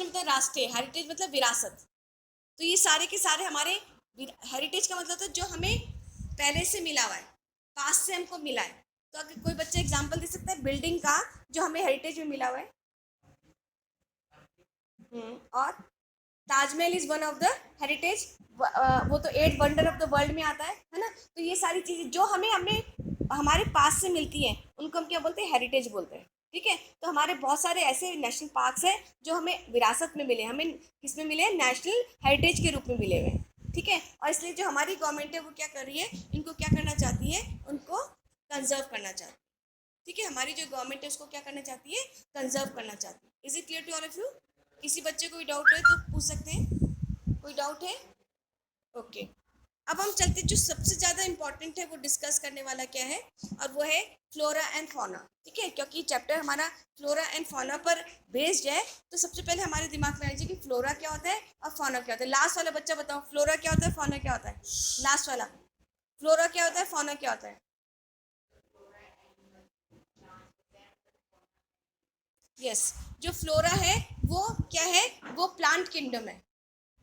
Of the राष्ट्रीय, heritage मतलब विरासत। तो ये सारे के सारे हमारे हेरिटेज का मतलब होता है जो हमें पहले से मिला हुआ है, पास से हमको मिला है। तो अगर कोई बच्चा एग्जांपल दे सकता है बिल्डिंग का जो हमें हेरिटेज में मिला हुआ है। और Taj Mahal is one of the heritage, वो तो 8 वंडर ऑफ द वर्ल्ड में आता है ना। तो ये सारी चीजें जो हमें हमें हमारे पास से मिलती हैं उनको हम क्या बोलते हैं, हेरिटेज बोलते हैं। ठीक है, तो हमारे बहुत सारे ऐसे नेशनल पार्क्स हैं जो हमें विरासत में मिले, हमें किस में मिले हैं, नेशनल हेरिटेज के रूप में मिले हुए हैं। ठीक है, और इसलिए जो हमारी गवर्नमेंट है वो क्या कर रही है, इनको क्या करना चाहती है, उनको कंजर्व करना चाहती है। ठीक है, हमारी जो गवर्नमेंट है उसको क्या करना चाहती है, कंजर्व करना चाहती है। Is it clear to all of you? किसी बच्चे को कोई डाउट है तो पूछ सकते हैं, कोई डाउट है? ओके, अब हम चलते, जो सबसे ज़्यादा इंपॉर्टेंट है वो डिस्कस करने वाला क्या है, और वो है फ्लोरा एंड फौना। ठीक है, क्योंकि चैप्टर हमारा फ्लोरा एंड फौना पर बेस्ड है, तो सबसे पहले हमारे दिमाग में आ जाए कि फ्लोरा क्या होता है और फौना क्या होता है। लास्ट वाला बच्चा बताओ, फ्लोरा क्या होता है, फौना क्या होता है? लास्ट वाला, फ्लोरा क्या होता है, फौना क्या होता है? यस, जो फ्लोरा है वो क्या है, वो प्लांट किंगडम है,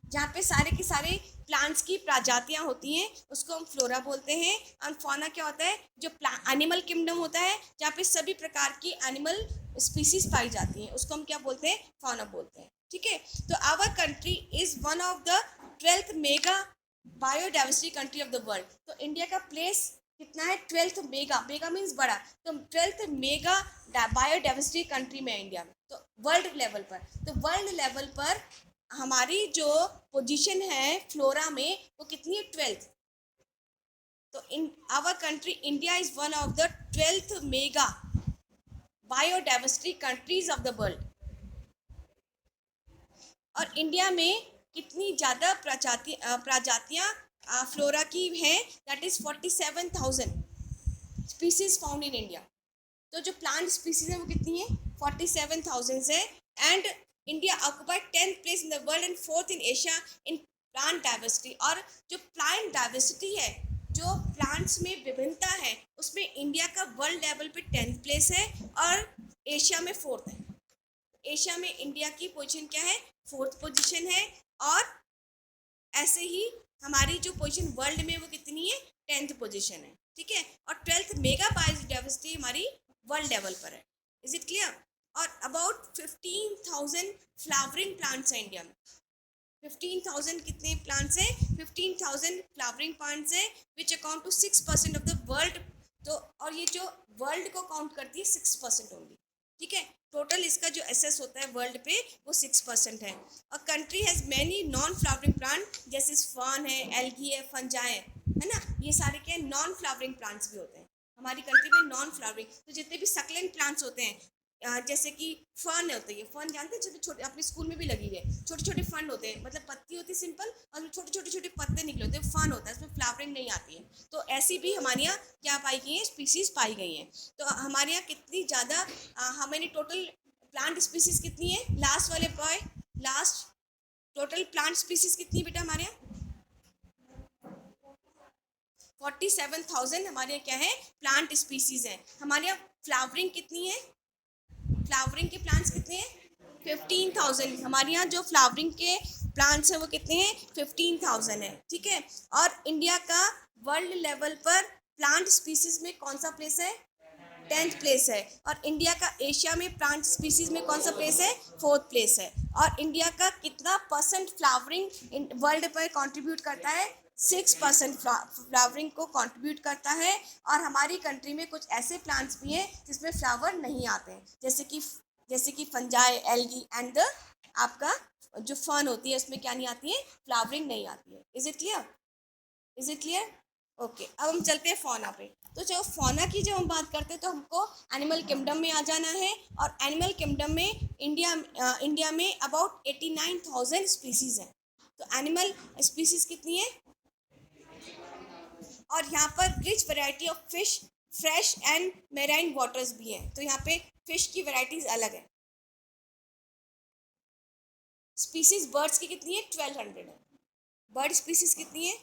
जहाँ पे सारे के सारे प्लांट्स की प्रजातियां होती हैं, उसको हम फ्लोरा बोलते हैं। और फौना क्या होता है, जो एनिमल किंगडम होता है, जहाँ पे सभी प्रकार की एनिमल स्पीसीज पाई जाती हैं, उसको हम क्या बोलते हैं, फौना बोलते हैं। ठीक है, तो our country is one of the 12th mega biodiversity country of the world. तो इंडिया का प्लेस कितना है, 12th मेगा, मेगा मीन्स बड़ा, तो 12th मेगा बायोडाइवर्सिटी कंट्री में है इंडिया में, तो वर्ल्ड लेवल पर। तो वर्ल्ड लेवल पर हमारी जो पोजीशन है फ्लोरा में वो कितनी है, 12th। तो in our country India is one of the 12th mega biodiversity countries of the world. और इंडिया में कितनी ज़्यादा प्रजातियाँ फ्लोरा की हैं, that is 47,000 species found in India. तो जो प्लांट स्पीसीज है वो कितनी है, 47,000 है। And India occupied 10th place in the world and 4th in Asia in plant diversity. और जो प्लांट डाइवर्सिटी है, जो प्लांट्स में विभिन्नता है, उसमें इंडिया का वर्ल्ड लेवल पे 10th प्लेस है और एशिया में 4th है। एशिया में इंडिया की पोजीशन क्या है, 4th पोजीशन है। और ऐसे ही हमारी जो पोजीशन वर्ल्ड में वो कितनी है, 10th पोजीशन है। ठीक है, और 12th मेगा बायोडाइवर्सिटी हमारी वर्ल्ड लेवल पर है। Is it clear? और अबाउट 15,000 फ्लावरिंग प्लांट्स हैं इंडिया में। 15,000 कितने प्लांट्स हैं, 15,000 फ्लावरिंग प्लांट्स हैं, which account to 6% of the world. तो और ये जो वर्ल्ड को काउंट करती है 6% ओनली। ठीक है, टोटल इसका जो एसेस होता है वर्ल्ड पे वो 6% है। और country has many non flowering plant, जैसे फर्न है, एल्गी है, फंजाई है ना, ये सारे क्या नॉन फ्लावरिंग प्लांट्स भी होते हैं हमारी कंट्री में, नॉन फ्लावरिंग। तो जितने भी सक्लेंट प्लांट्स होते हैं, जैसे कि फर्न होते हैं, फर्न जानते हैं, छोटे छोटे, अपने स्कूल में भी लगी हुई है, छोटे छोटे फर्न होते हैं, मतलब पत्ती होती है सिंपल, और छोटे छोटे छोटे पत्ते निकले होते हैं, फर्न होता है, उसमें फ्लावरिंग नहीं आती है। तो ऐसी भी हमारे यहाँ क्या पाई गई है, स्पीसीज पाई गई हैं। तो हमारे यहाँ कितनी ज़्यादा, हमारी टोटल प्लांट स्पीसीज कितनी है, लास्ट वाले boy, last, total plant species कितनी बेटा हमारे यहाँ, 47,000 हमारे यहाँ क्या है, प्लांट स्पीसीज है। हमारे यहाँ फ्लावरिंग कितनी है, फ्लावरिंग के प्लांट्स कितने हैं, 15,000। हमारे यहाँ जो फ्लावरिंग के प्लांट्स हैं वो कितने हैं, 15,000 है। ठीक है, और इंडिया का वर्ल्ड लेवल पर प्लांट स्पीसीज में कौन सा प्लेस है, 10th प्लेस है। और इंडिया का एशिया में प्लांट स्पीसीज में कौन सा प्लेस है, 4th प्लेस है। और इंडिया का कितना परसेंट फ्लावरिंग वर्ल्ड पर कंट्रीब्यूट करता है, 6% फ्लावरिंग को कंट्रीब्यूट करता है। और हमारी कंट्री में कुछ ऐसे प्लांट्स भी हैं जिसमें फ्लावर नहीं आते हैं, जैसे कि फंजाई, एल्गी एंड द आपका जो फर्न होती है उसमें क्या नहीं आती है, फ्लावरिंग नहीं आती है। Is it clear? Is it clear? Okay, अब हम चलते हैं फौना पे। तो जो फौना की जब हम बात करते हैं तो हमको एनिमल किंगडम में आ जाना है। और एनिमल किंगडम में इंडिया में अबाउट 89,000 स्पीसीज हैं। तो एनिमल स्पीसीज कितनी है, और यहाँ पर rich variety of fish, fresh and marine waters भी हैं। तो यहाँ पे फिश की वैरायटीज अलग है। स्पीसीज बर्ड्स की कितनी है, 1200 है। बर्ड स्पीसीज कितनी है,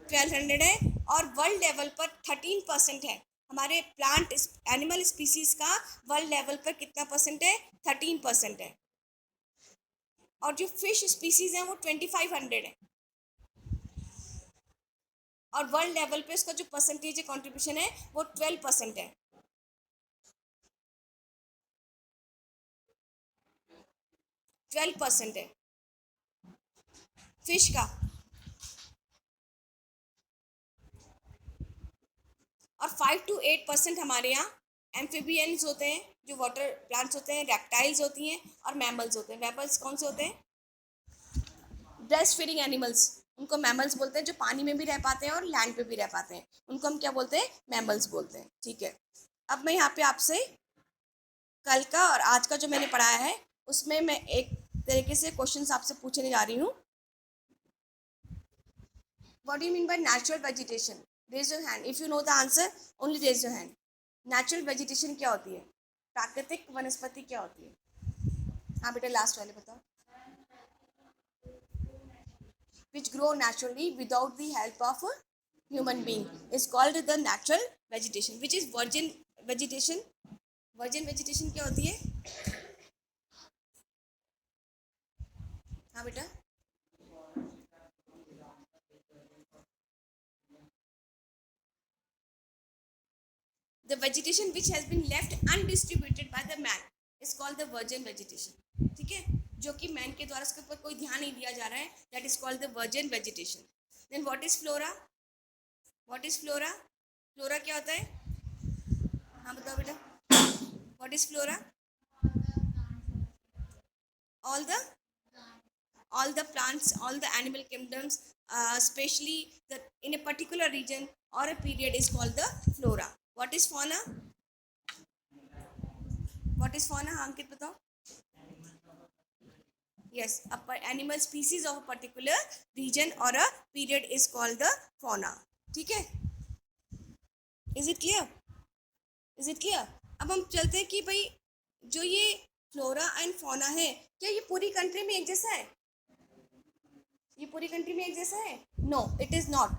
1200 है। और वर्ल्ड लेवल पर 13% है। हमारे प्लांट एनिमल स्पीसीज का वर्ल्ड लेवल पर कितना परसेंट है, 13% है। और जो फिश स्पीसीज हैं वो 2500 है, और वर्ल्ड लेवल पे उसका जो परसेंटेज है कॉन्ट्रीब्यूशन है वो 12% है। 12% है फिश का। और 5 to 8% हमारे यहाँ एम्फीबियंस होते हैं, जो वाटर प्लांट्स होते हैं, रेप्टाइल्स होती हैं, और मैमल्स होते हैं। मैमल्स कौन से होते हैं? ब्रेस्ट फीडिंग एनिमल्स, उनको मैमल्स बोलते हैं, जो पानी में भी रह पाते हैं और लैंड पे भी रह पाते हैं, उनको हम क्या बोलते हैं? मैमल्स बोलते हैं। ठीक है, अब मैं यहाँ पे आपसे कल का और आज का जो मैंने पढ़ाया है उसमें मैं एक तरीके से क्वेश्चंस आपसे पूछने जा रही हूँ। What do you mean by natural vegetation? Raise your hand if you know the answer, only raise your hand. Natural vegetation क्या होती है? प्राकृतिक वनस्पति क्या होती है? हाँ बेटा, लास्ट वाले बताओ। Which grow naturally without the help of a human being is called the natural vegetation, which is virgin vegetation. Virgin vegetation क्या होती है? हाँ बेटा, the vegetation which has been left undistributed by the man is called the virgin vegetation. ठीक है, जो कि man के द्वारा उसके ऊपर कोई ध्यान नहीं दिया जा रहा है, that is called the virgin vegetation. Then what is flora? What is flora? Flora क्या होता है? हाँ बताओ बेटा, what is flora? all the all the plants, all the animal kingdoms, especially the in a particular region or a period is called the flora. What is fauna? What is fauna? अंकित बताओ. Yes, animal species of a particular region or a period is called the fauna. ठीक है, is it clear? Is it clear? अब हम चलते हैं कि भाई जो ये फ्लोरा एंड फौना है, क्या ये पूरी कंट्री में एक जैसा है? ये पूरी कंट्री में एक जैसा है? No, it is not.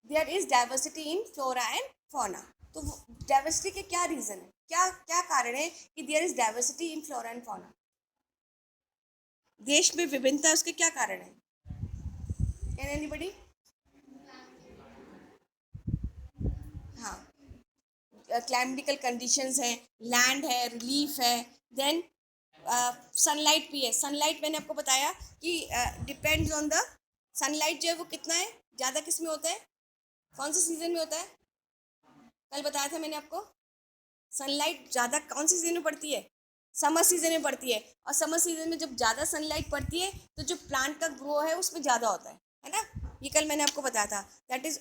There is diversity in flora and fauna. तो डाइवर्सिटी के क्या रीजन है, क्या क्या कारण है कि there is diversity in flora and fauna? देश में विभिन्नता, उसके क्या कारण है? Can anybody? हाँ, क्लाइमेटिकल कंडीशंस हैं, लैंड है, रिलीफ है, देन सनलाइट भी है. सनलाइट मैंने आपको बताया कि डिपेंड्स ऑन द सनलाइट जो है वो कितना है, ज़्यादा किस में होता है, कौन से सीज़न में होता है? कल बताया था मैंने आपको, सनलाइट ज़्यादा कौन से सीज़न में पड़ती है? समर सीज़न में पड़ती है. और समर सीज़न में जब ज़्यादा सनलाइट पड़ती है तो जो प्लांट का ग्रो है उसमें ज़्यादा होता है ना? ये कल मैंने आपको बताया था. That is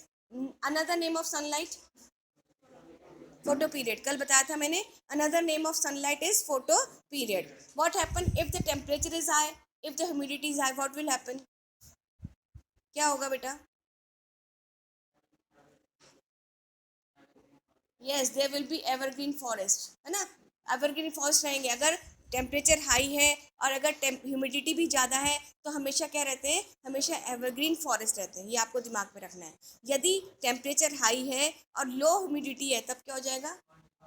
another name of sunlight, photo period. कल बताया था मैंने, another name of sunlight is photo period. What happen if the temperature is high, if the humidity is high, what will happen? क्या होगा बेटा? Yes, there will be evergreen forest, है ना? Evergreen forest रहेंगे. अगर टेम्परेचर हाई है और अगर ह्यूमिडिटी भी ज़्यादा है तो हमेशा क्या रहते हैं? हमेशा एवरग्रीन फॉरेस्ट रहते हैं. ये आपको दिमाग में रखना है. यदि टेम्परेचर हाई है और लो ह्यूमिडिटी है तब क्या हो जाएगा?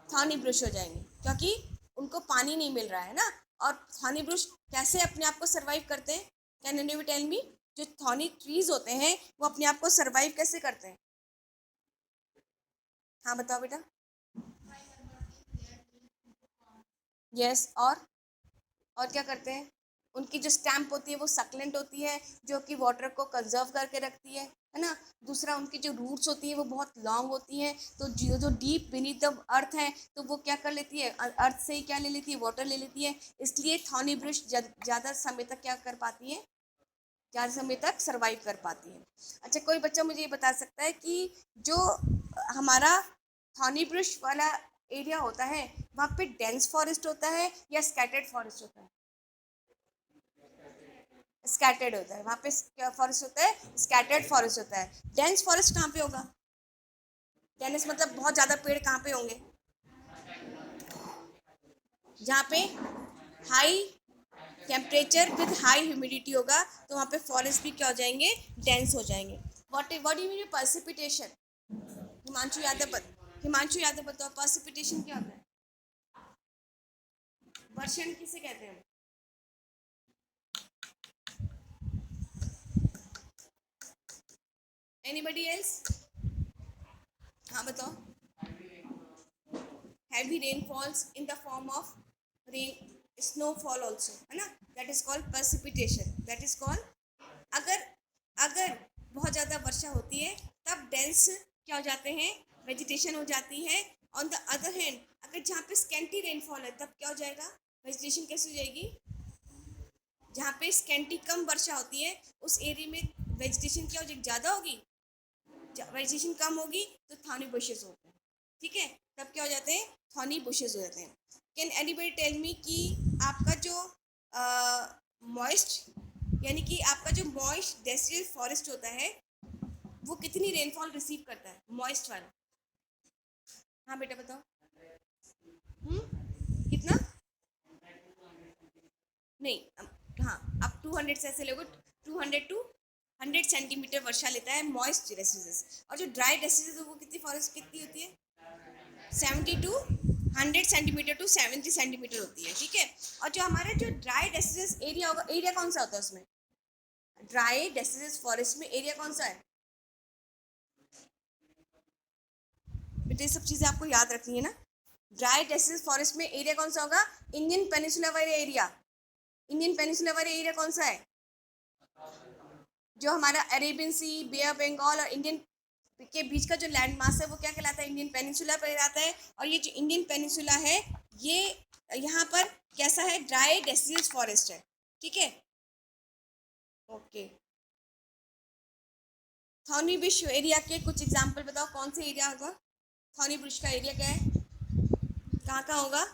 थॉर्नी ब्रुश हो जाएंगे, क्योंकि उनको पानी नहीं मिल रहा है ना. और थॉर्नी ब्रुश कैसे अपने आप को सर्वाइव करते हैं? Can any tell me? जो थॉर्नी ट्रीज होते हैं वो अपने आप को सर्वाइव कैसे करते हैं? हाँ बताओ बेटा. यस, और क्या करते हैं? उनकी जो स्टैम्प होती है वो सक्लेंट होती है, जो कि वाटर को कंजर्व करके रखती है ना? दूसरा, उनकी जो रूट्स होती है वो बहुत लॉन्ग होती हैं, तो जो डीप बीनीथ द अर्थ है तो वो क्या कर लेती है? अर्थ से ही क्या ले लेती है? वाटर ले लेती है. इसलिए थॉर्नी ब्रुश ज़्यादा समय तक क्या कर पाती है? ज़्यादा समय तक सर्वाइव कर पाती है. अच्छा, कोई बच्चा मुझे ये बता सकता है कि जो हमारा थॉर्नी ब्रुश वाला एरिया होता है वहाँ पे डेंस फॉरेस्ट होता है या स्कैटर्ड फॉरेस्ट होता है? स्कैटर्ड होता है. वहाँ पे फॉरेस्ट होता है, स्कैटर्ड फॉरेस्ट होता है. डेंस फॉरेस्ट कहाँ पे होगा? डेंस मतलब बहुत ज़्यादा पेड़ कहाँ पे होंगे? जहाँ पे high temperature with high humidity होगा तो वहाँ पे फॉरेस्ट भी क्या हो जाएंगे? डेंस हो जाएंगे. What you mean precipitation? Himanshu Yadav बताओ, प्रेसिपिटेशन क्या होता है? वर्षण किसे कहते हैं? Anybody else? हाँ बताओ. Heavy rainfalls in the form of rain, snowfall also, है ना. That is called precipitation. That is called, अगर अगर बहुत ज़्यादा वर्षा होती है तब डेंस क्या हो जाते हैं, वेजिटेशन हो जाती है. ऑन द अदर हैंड अगर जहाँ पे स्कैंटी रेनफॉल है तब क्या हो जाएगा, वेजिटेशन कैसे हो जाएगी. जहाँ पे स्कैंटी कम वर्षा होती है उस एरिया में वेजिटेशन क्या हो जाएगी, ज़्यादा होगी. वेजिटेशन कम होगी तो थॉर्नी बुशेस होते हैं. ठीक है, तब क्या हो जाते हैं, थॉर्नी बुशेस हो जाते हैं. कैन एनीबडी टेल मी कि आपका जो मॉइस्ट, यानी कि आपका जो मॉइस्ट डेसिडल फॉरेस्ट होता है वो कितनी रेनफॉल रिसीव करता है, मॉइस्ट वाला. हाँ बेटा बताओ. कितना? नहीं हाँ, आप 200 से ऐसे लोगे, 200 टू 100 सेंटीमीटर वर्षा लेता है मॉइस्ट डेसिडस. और जो ड्राई डेसिडस है वो कितनी फॉरेस्ट कितनी होती है, 70 टू 100 सेंटीमीटर टू 70 सेंटीमीटर होती है. ठीक है, और जो हमारा जो ड्राई डेसिडस एरिया होगा, एरिया कौन सा होता है उसमें, ड्राई डेसिडस फॉरेस्ट में एरिया कौन सा है बेटे, ये सब चीज़ें आपको याद रखनी है ना. ड्राई डेसिडस फॉरेस्ट में एरिया कौन सा होगा, इंडियन पेनिसुला वाला एरिया. इंडियन पेनिसुला वाला एरिया कौन सा है, जो हमारा Arabian sea, bay of Bengal और इंडियन के बीच का जो लैंड मास है वो क्या कहलाता है, इंडियन पेनिसुला पर आता है. और ये जो इंडियन पेनिसुला है ये यहाँ पर कैसा है, ड्राई डेसिडस फॉरेस्ट है. ठीक है, ओके. थॉर्नी बुश एरिया के कुछ एग्जांपल बताओ, कौन से एरिया होगा, थॉर्नी बुश का एरिया क्या है, कहाँ कहाँ होगा,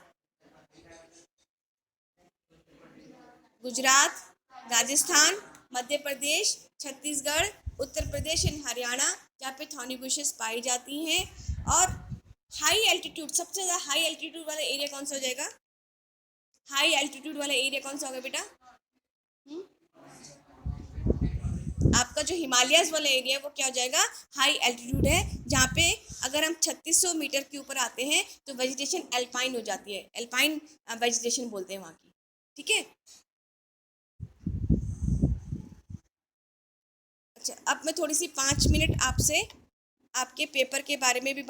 गुजरात, राजस्थान, मध्य प्रदेश, छत्तीसगढ़, उत्तर प्रदेश एंड हरियाणा, जहाँ पे थॉर्नी बुशेस पाई जाती हैं. और हाई एल्टीट्यूड, सबसे ज़्यादा हाई एल्टीट्यूड वाला एरिया कौन सा हो जाएगा, हाई एल्टीट्यूड वाला एरिया कौन सा होगा बेटा, आपका जो हिमालयस वाला एरिया है वो क्या हो जाएगा, हाई एल्टीट्यूड है. जहाँ पे अगर हम 3600 मीटर के ऊपर आते हैं तो वेजिटेशन एल्पाइन हो जाती है, एल्पाइन वेजिटेशन बोलते हैं वहाँ की. ठीक है, अच्छा अब मैं थोड़ी सी 5 मिनट आपसे आपके पेपर के बारे में भी